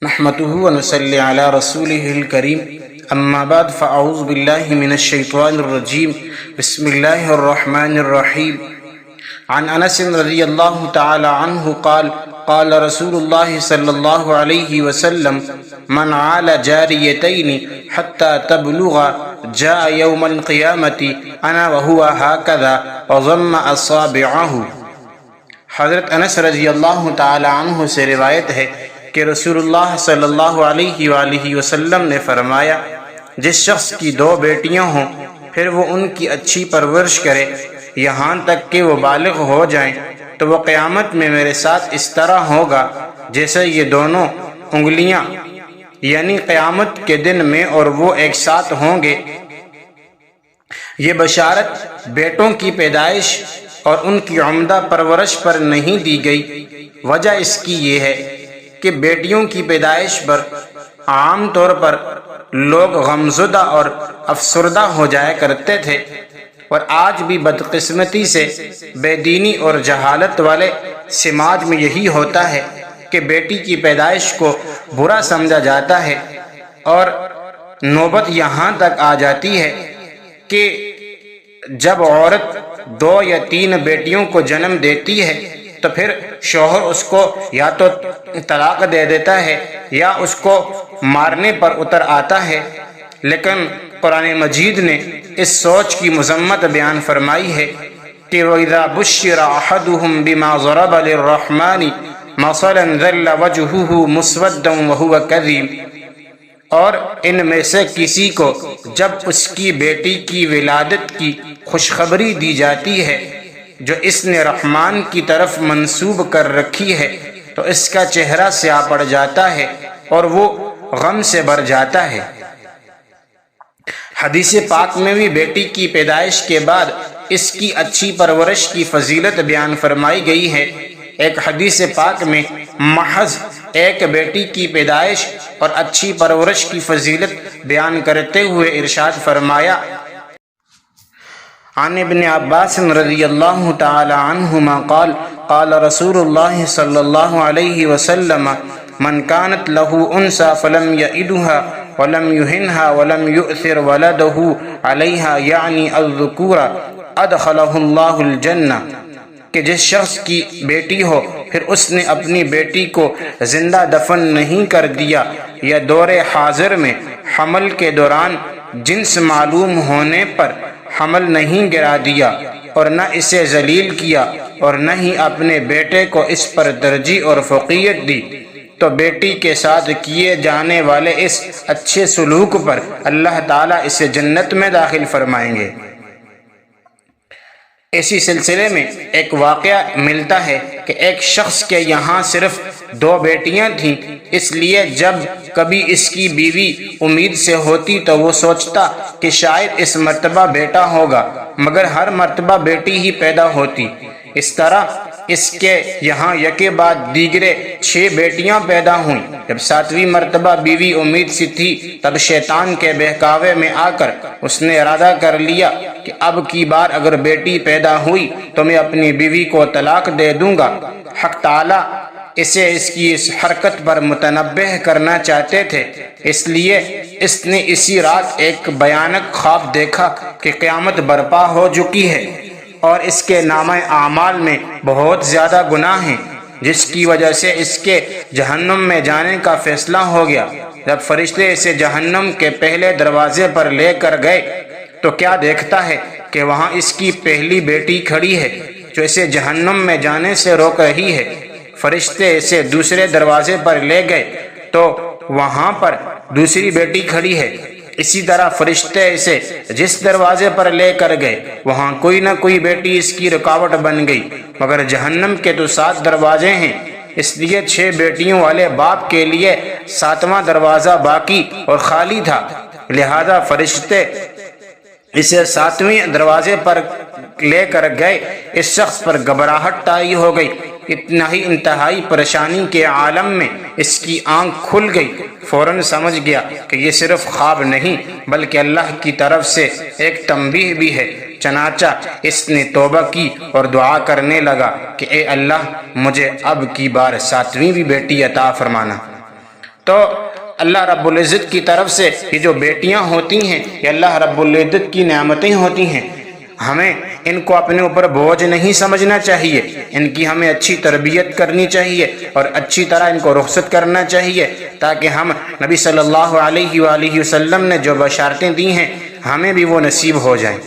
نحمده ونصلي على رسوله الكريم اما بعد فاعوذ بالله من الشيطان الرجيم بسم الله الرحمن الرحيم عن انس رضي الله تعالى عنه قال قال رسول الله صلى الله عليه وسلم من عال جاريتين حتى تبلغ جاء يوم القيامة انا وهو هكذا وضم اصابعه۔ حضرت انس رضی اللہ تعالی عنہ سے روایت ہے کہ رسول اللہ صلی اللہ علیہ وآلہ وسلم نے فرمایا، جس شخص کی 2 بیٹیاں ہوں پھر وہ ان کی اچھی پرورش کرے یہاں تک کہ وہ بالغ ہو جائیں تو وہ قیامت میں میرے ساتھ اس طرح ہوگا جیسے یہ دونوں انگلیاں، یعنی قیامت کے دن میں اور وہ ایک ساتھ ہوں گے۔ یہ بشارت بیٹوں کی پیدائش اور ان کی عمدہ پرورش پر نہیں دی گئی۔ وجہ اس کی یہ ہے کہ بیٹیوں کی پیدائش پر عام طور پر لوگ غمزدہ اور افسردہ ہو جایا کرتے تھے، اور آج بھی بدقسمتی سے بے دینی اور جہالت والے سماج میں یہی ہوتا ہے کہ بیٹی کی پیدائش کو برا سمجھا جاتا ہے، اور نوبت یہاں تک آ جاتی ہے کہ جب عورت 2 یا 3 بیٹیوں کو جنم دیتی ہے تو پھر شوہر اس کو یا تو طلاق دے دیتا ہے یا اس کو مارنے پر اتر آتا ہے۔ لیکن قرآن مجید نے اس سوچ کی مذمت بیان فرمائی ہے کہ وَإِذَا بُشِّرَ أَحَدُهُمْ بِمَا ضَرَبَ لِلرَّحْمَنِ مَثَلًا ظَلَّ وَجْهُهُ مُسْوَدًّا وَهُوَ كَظِيمٌ، اور ان میں سے کسی کو جب اس کی بیٹی کی ولادت کی خوشخبری دی جاتی ہے جو اس نے رحمان کی طرف منسوب کر رکھی ہے تو اس کا چہرہ سیاہ پڑ جاتا ہے اور وہ غم سے بھر جاتا ہے۔ حدیث پاک میں بھی بیٹی کی پیدائش کے بعد اس کی اچھی پرورش کی فضیلت بیان فرمائی گئی ہے۔ ایک حدیث پاک میں محض ایک بیٹی کی پیدائش اور اچھی پرورش کی فضیلت بیان کرتے ہوئے ارشاد فرمایا، عن ابن عباس رضی اللہ تعالی عنہما قال قال رسول اللہ صلی اللہ علیہ وسلم من كانت له انثى فلم يئدها ولم يهنها ولم يؤثر ولده عليها يعني الذكور ادخله اللہ الجنہ، کہ جس شخص کی بیٹی ہو پھر اس نے اپنی بیٹی کو زندہ دفن نہیں کر دیا یا دور حاضر میں حمل کے دوران جنس معلوم ہونے پر حمل نہیں گرا دیا اور نہ اسے ذلیل کیا اور نہ ہی اپنے بیٹے کو اس پر ترجیح اور فوقیت دی، تو بیٹی کے ساتھ کیے جانے والے اس اچھے سلوک پر اللہ تعالیٰ اسے جنت میں داخل فرمائیں گے۔ اسی سلسلے میں ایک واقعہ ملتا ہے کہ ایک شخص کے یہاں صرف 2 بیٹیاں تھیں، اس لیے جب کبھی اس کی بیوی امید سے ہوتی تو وہ سوچتا کہ شاید اس مرتبہ بیٹا ہوگا، مگر ہر مرتبہ بیٹی ہی پیدا ہوتی۔ اس طرح اس کے یہاں یکے بعد دیگرے 6 بیٹیاں پیدا ہوئیں۔ جب 7ویں مرتبہ بیوی امید سی تھی تب شیطان کے بہکاوے میں آ کر اس نے ارادہ کر لیا کہ اب کی بار اگر بیٹی پیدا ہوئی تو میں اپنی بیوی کو طلاق دے دوں گا۔ حق تعالیٰ اسے اس کی اس حرکت پر متنبہ کرنا چاہتے تھے، اس لیے اس نے اسی رات ایک بھیانک خواب دیکھا کہ قیامت برپا ہو چکی ہے اور اس کے نامہ اعمال میں بہت زیادہ گناہ ہیں، جس کی وجہ سے اس کے جہنم میں جانے کا فیصلہ ہو گیا۔ جب فرشتے اسے جہنم کے پہلے دروازے پر لے کر گئے تو کیا دیکھتا ہے کہ وہاں اس کی پہلی بیٹی کھڑی ہے جو اسے جہنم میں جانے سے روک رہی ہے۔ فرشتے اسے دوسرے دروازے پر لے گئے تو وہاں پر دوسری بیٹی کھڑی ہے۔ اسی طرح فرشتے اسے جس دروازے پر لے کر گئے وہاں کوئی نہ کوئی بیٹی اس کی رکاوٹ بن گئی، مگر جہنم کے تو 7 دروازے ہیں، اس لیے 6 بیٹیوں والے باپ کے لیے 7واں دروازہ باقی اور خالی تھا، لہذا فرشتے اسے 7ویں دروازے پر لے کر گئے۔ اس شخص پر گھبراہٹ طاری ہو گئی، اتنا ہی انتہائی پریشانی کے عالم میں اس کی آنکھ کھل گئی، فوراً سمجھ گیا کہ یہ صرف خواب نہیں بلکہ اللہ کی طرف سے ایک تنبیہ بھی ہے۔ چنانچہ اس نے توبہ کی اور دعا کرنے لگا کہ اے اللہ مجھے اب کی بار 7ویں بھی بیٹی عطا فرمانا۔ تو اللہ رب العزت کی طرف سے یہ جو بیٹیاں ہوتی ہیں یہ اللہ رب العزت کی نعمتیں ہوتی ہیں، ہمیں ان کو اپنے اوپر بوجھ نہیں سمجھنا چاہیے، ان کی ہمیں اچھی تربیت کرنی چاہیے اور اچھی طرح ان کو رخصت کرنا چاہیے، تاکہ ہم نبی صلی اللہ علیہ وآلہ وسلم نے جو بشارتیں دی ہیں ہمیں بھی وہ نصیب ہو جائیں۔